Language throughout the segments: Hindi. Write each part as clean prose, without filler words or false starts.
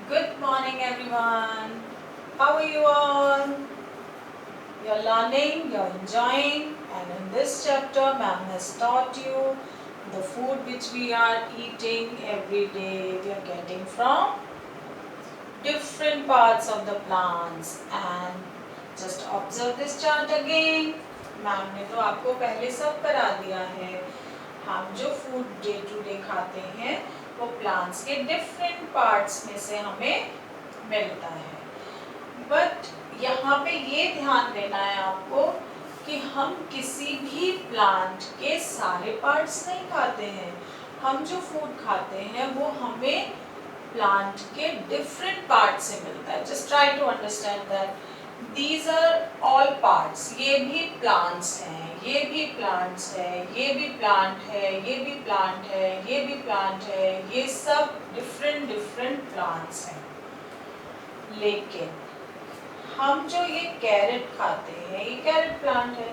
Good morning, everyone. How are you all? You're learning, you're enjoying, and in this chapter, ma'am has taught you the food which we are eating every day. We are getting from different parts of the plants. And just observe this chart again. Ma'am ने तो आपको पहले सब करा दिया है. हम जो फूड डे टू डे खाते हैं वो प्लांट्स के डिफरेंट पार्ट्स में से हमें मिलता है. बट यहाँ पे ये ध्यान देना है आपको कि हम किसी भी प्लांट के सारे पार्ट्स नहीं खाते हैं. हम जो फूड खाते हैं वो हमें प्लांट के डिफरेंट पार्ट से मिलता है. Just try to understand that these are all parts. ये भी प्लांट्स हैं, ये भी प्लांट्स है, ये भी प्लांट है, ये भी प्लांट है, ये भी प्लांट है. ये सब डिफरेंट डिफरेंट प्लांट्स हैं. लेकिन हम जो ये कैरेट खाते हैं ये कैरेट प्लांट है,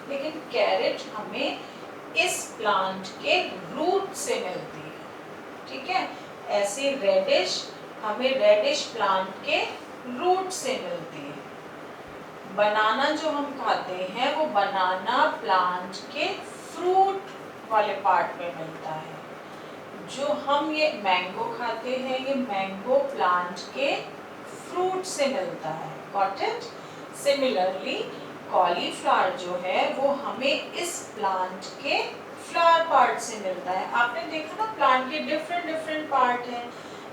लेकिन कैरेट हमें इस प्लांट के रूट से मिलती है. ठीक है. ऐसे रेडिश हमें रेडिश प्लांट के रूट से मिलती है. बनाना जो हम खाते हैं वो बनाना प्लांट के फ्रूट वाले पार्ट में मिलता है. जो हम ये मैंगो खाते हैं ये मैंगो प्लांट के फ्रूट से मिलता है. Got it. सिमिलरली कॉलीफ्लावर जो है वो हमें इस प्लांट के फ्लावर पार्ट से मिलता है. आपने देखा ना प्लांट के डिफरेंट डिफरेंट पार्ट हैं.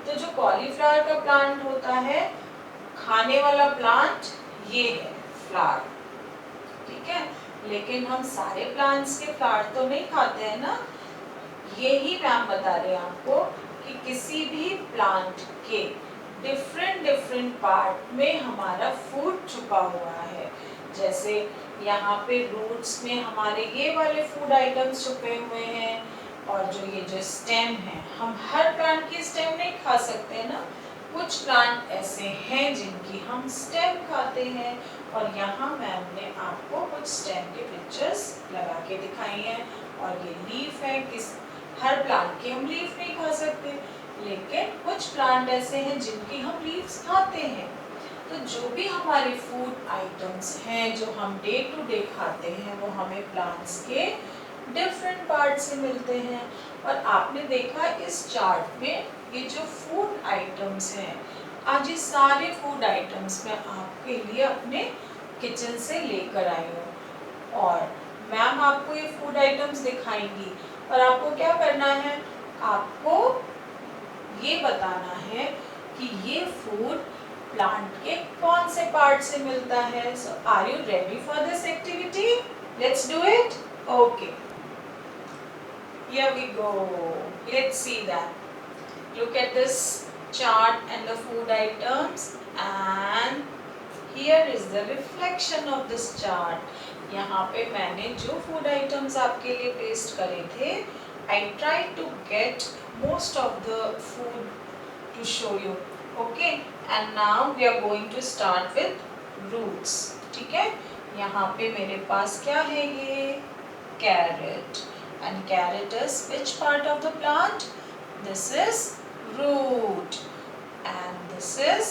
तो जो कॉलीफ्लावर का प्लांट होता है खाने वाला प्लांट ये है फ्लावर. ठीक है. लेकिन हम सारे प्लांट्स के फ्लावर तो नहीं खाते हैं ना. यही मैम बता रहे हैं आपको कि किसी भी प्लांट के डिफरेंट डिफरेंट पार्ट में हमारा फूड छुपा हुआ है. जैसे यहाँ पे रूट्स में हमारे ये वाले फूड आइटम्स छुपे हुए हैं. और जो स्टेम है हम हर प्लांट की स्टेम नहीं खा सकते ना. कुछ प्लांट ऐसे हैं जिनकी हम स्टेम खाते हैं. और यहाँ मैम ने आपको कुछ स्टेम के पिक्चर्स लगा के दिखाई हैं. और ये लीफ है. हर प्लांट के हम लीफ नहीं खा सकते, लेकिन कुछ प्लांट ऐसे हैं जिनकी हम लीव्स खाते हैं. तो जो भी हमारे फूड आइटम्स हैं जो हम डे टू डे खाते हैं वो हमें प्लांट्स के डिफरेंट पार्ट से मिलते हैं. और आपने देखा इस चार्ट में ये जो फूड आइटम्स हैं, आज ये सारे फूड आइटम्स मैं आपके लिए अपने किचन से लेकर आई हूँ. और मैम आपको ये फूड आइटम्स दिखाएंगी और आपको क्या करना है, आपको ये बताना है कि ये फूड प्लांट के कौन से पार्ट से मिलता है. So are you ready for this activity? Let's do it. Okay, here we go. Let's see that. Look at this chart and the food items, and here is the reflection of this chart. यहाँ पे मैंने जो food items आपके लिए पेस्ट करे थे, I tried to get most of the food to show you. Okay, and now we are going to start with roots. ठीक है. यहाँ पे मेरे पास क्या है, ये carrot, and carrot is which part of the plant? This is root, and this is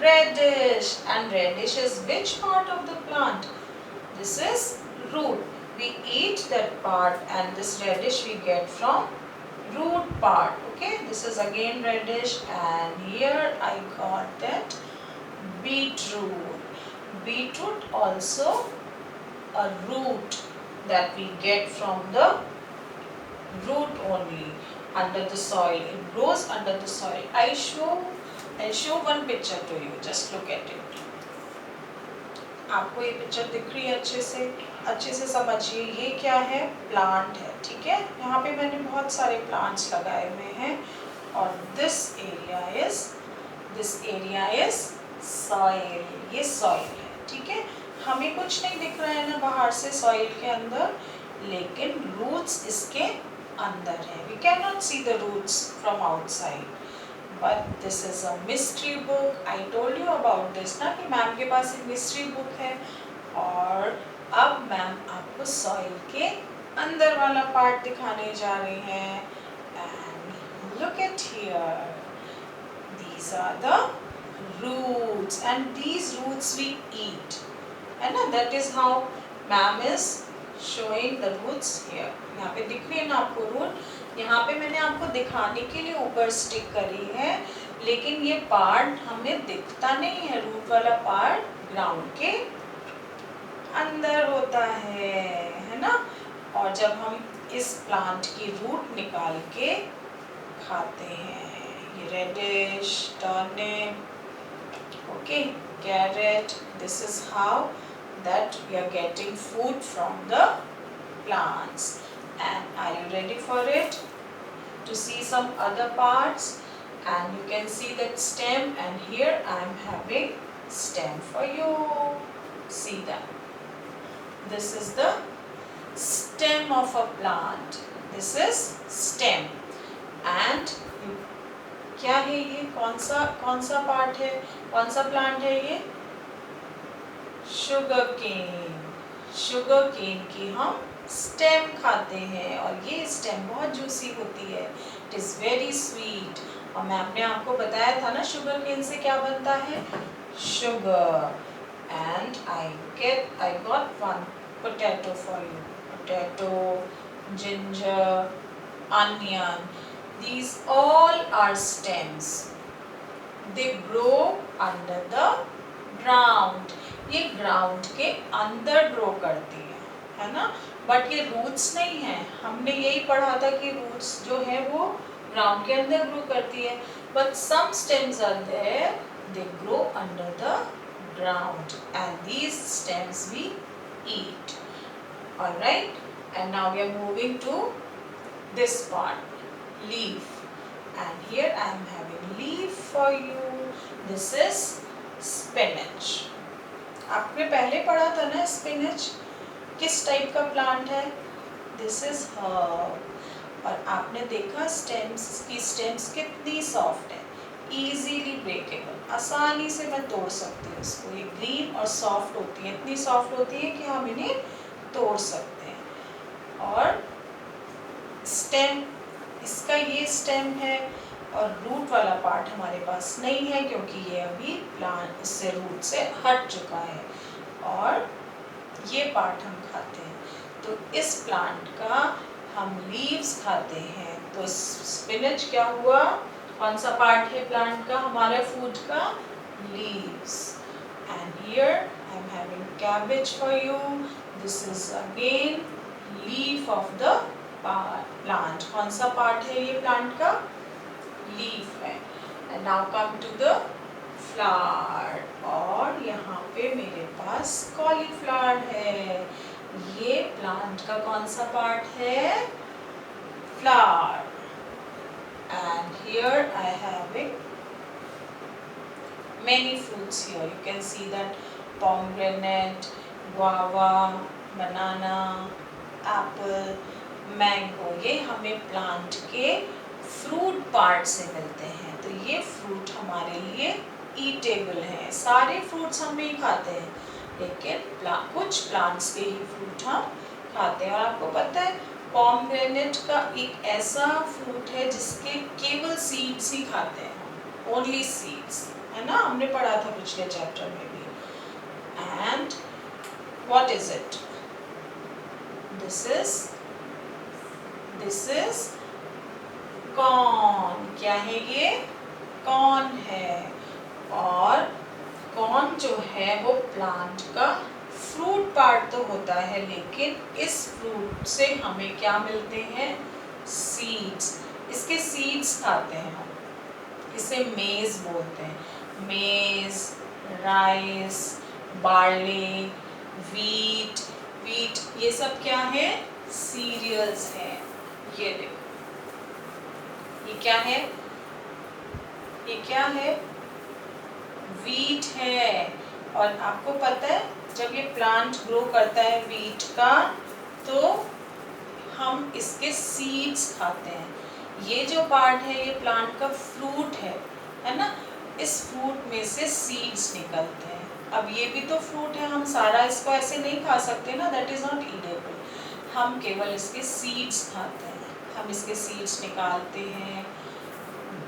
radish, and radish is which part of the plant? This is root. We eat that part, and this radish we get from root part. Okay, this is again radish, and here I got that beetroot. Beetroot also a root that we get from the root only. Under the soil, it grows under the soil. I'll show one picture to you. Just look at it. आपको ये पिक्चर दिख रही है अच्छे से समझिए. ये क्या है, प्लांट है. ठीक है. यहाँ पे मैंने बहुत सारे प्लांट्स लगाए हुए हैं. और दिस एरिया इज सॉइल. ये सॉइल है. ठीक है. हमें कुछ नहीं दिख रहा है ना बाहर से सॉइल के अंदर, लेकिन रूट्स इसके अंदर है. We cannot see the roots from outside. But this is a mystery book. I told you about this ना कि मैम के पास एक mystery book है. और अब मैम आपको सॉइल के अंदर वाला पार्ट दिखाने जा रही हैं. And look at here. These are the roots and these roots we eat. है ना? That is how ma'am is showing the roots here. यहाँ पे दिख रही है ना आपको रूट? यहाँ पे मैंने आपको दिखाने के लिए ऊपर स्टिक करी है, लेकिन ये पार्ट हमें दिखता नहीं है। रूट वाला पार्ट ग्राउंड के अंदर होता है ना? और जब हम इस प्लांट की रूट निकाल के खाते हैं, ये radish, turnip, okay, carrot, this is how that we are getting food from the plants. And are you ready for it? To see some other parts, and you can see that stem, and here I am having stem for you. See that. This is the stem of a plant. This is stem. And क्या है ये? कौन सा पार्ट है? कौन सा प्लांट है ये? Sugar cane. शुगर केन की हम स्टेम खाते हैं और ये स्टेम बहुत जूसी होती है। It is very sweet. और मैम ने आपको बताया था ना शुगर केन से क्या बनता है? Sugar. And I got one potato for you. Potato, ginger, onion, these all are stems. They grow under the ground. ये ground के अंदर grow करती है ना? बट ये roots नहीं है। हमने यही पढ़ा था कि roots जो है वो ground के अंदर grow करती है। But some stems are there. They grow under the ground, and these stems we eat. All right. And now we are moving to this part. Leaf, and here I am having leaf for you. This is spinach. आपने पहले पढ़ा था ना spinach किस टाइप का प्लांट है? This is herb. और आपने देखा स्टेम्स कितनी सॉफ्ट है, easily breakable, आसानी से मैं तोड़ सकती हूँ इसको। ये ग्रीन और सॉफ्ट होती है, इतनी सॉफ्ट होती है कि हम इन्हें तोड़ सकते हैं। और स्टेम, इसका ये स्टेम है और रूट वाला पार्ट हमारे पास नहीं है क्योंकि ये अभी प्लांट उससे रूट से हट चुका है, और ये पार्ट हम खाते हैं। तो इस प्लांट का हम लीव्स खाते हैं। तो स्पिनच क्या हुआ? कौन सा पार्ट है प्लांट का हमारे फूड का? Leaves. And here I am having cabbage for you. This is again leaf of the plant. कौन सा पार्ट है ये प्लांट का? लीफ है। And now come to the flower, और यहाँ पे मेरे पास कॉलीफ्लावर है। ये प्लांट का कौन सा पार्ट है? Flower. And here I having many fruits here. You can see that pomegranate, guava, banana, apple, mango, ये हमें प्लांट के फ्रूट पार्ट से मिलते हैं। तो ये फ्रूट हमारे लिए ईटेबल हैं। सारे फ्रूट्स हम नहीं खाते हैं, लेकिन कुछ प्लांट्स के ही फ्रूट हम खाते हैं। और आपको पता है पोमग्रेनेट का एक ऐसा फ्रूट है जिसके केवल सीड्स ही खाते हैं हम, ओनली सीड्स, है ना? हमने पढ़ा था पिछले चैप्टर में भी। And what is it? This is corn. क्या है ये? कॉर्न है। और कॉर्न जो है वो प्लांट का फ्रूट पार्ट तो होता है, लेकिन इस फ्रूट से हमें क्या मिलते हैं? सीड्स। इसके सीड्स खाते हैं हम। इसे मेज बोलते हैं। मेज, राइस, बार्ली, वीट, ये सब क्या है? सीरियल्स हैं। ये देखो, ये क्या है? ये क्या है? वीट है। और आपको पता है जब ये प्लांट ग्रो करता है वीट का, तो हम इसके सीड्स खाते हैं। ये जो पार्ट है ये प्लांट का फ्रूट है ना? इस फ्रूट में से सीड्स निकलते हैं। अब ये भी तो फ्रूट है, हम सारा इसको ऐसे नहीं खा सकते ना, दैट इज नॉट ईटेबल। हम केवल इसके सीड्स खाते हैं। हम इसके सीड्स निकालते हैं,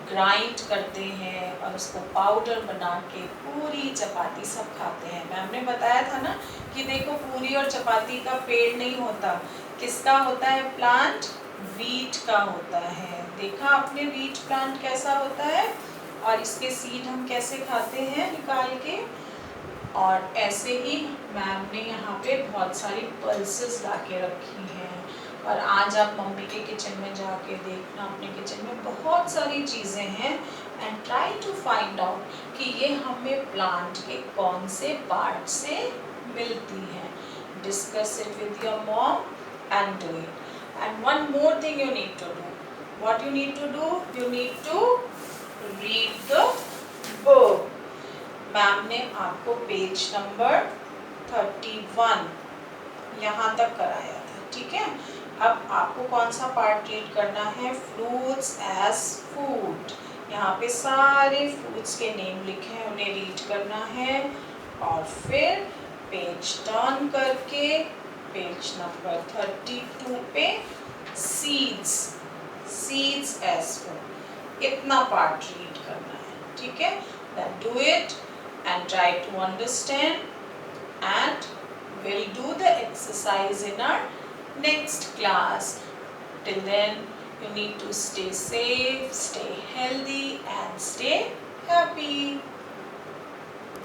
ग्राइंड करते हैं और उसको पाउडर बना के पूरी चपाती सब खाते हैं। मैम ने बताया था ना कि देखो पूरी और चपाती का पेड़ नहीं होता, किसका होता है प्लांट? वीट का होता है। देखा आपने वीट प्लांट कैसा होता है, और इसके सीड हम कैसे खाते हैं निकाल के। और ऐसे ही मैम ने यहाँ पे बहुत सारी पल्सेस ला के रखी हैं, और आज आप मम्मी के किचन में जाके देखना, अपने किचन में बहुत सारी चीज़ें हैं, and try to find out कि ये हमें प्लांट के कौन से पार्ट से मिलती हैं। Discuss it with your mom and do it. And one more thing you need to do, what you need to do, you need to read the book. Ma'am ने आपको पेज नंबर 31 यहाँ तक कराया था, ठीक है। अब आपको कौन सा पार्ट रीड करना है? Fruits as food. यहाँ पे सारे फ्रूट्स के नेम लिखे हैं, उन्हें रीड करना है, और फिर पेज टर्न करके पेज नंबर 32 पे सीड्स, सीड्स एज फूड, इतना पार्ट रीड करना है, ठीक है। Then do it and try to understand, and we'll do the exercise in our next class. Till then, you need to stay safe, stay healthy, and stay happy.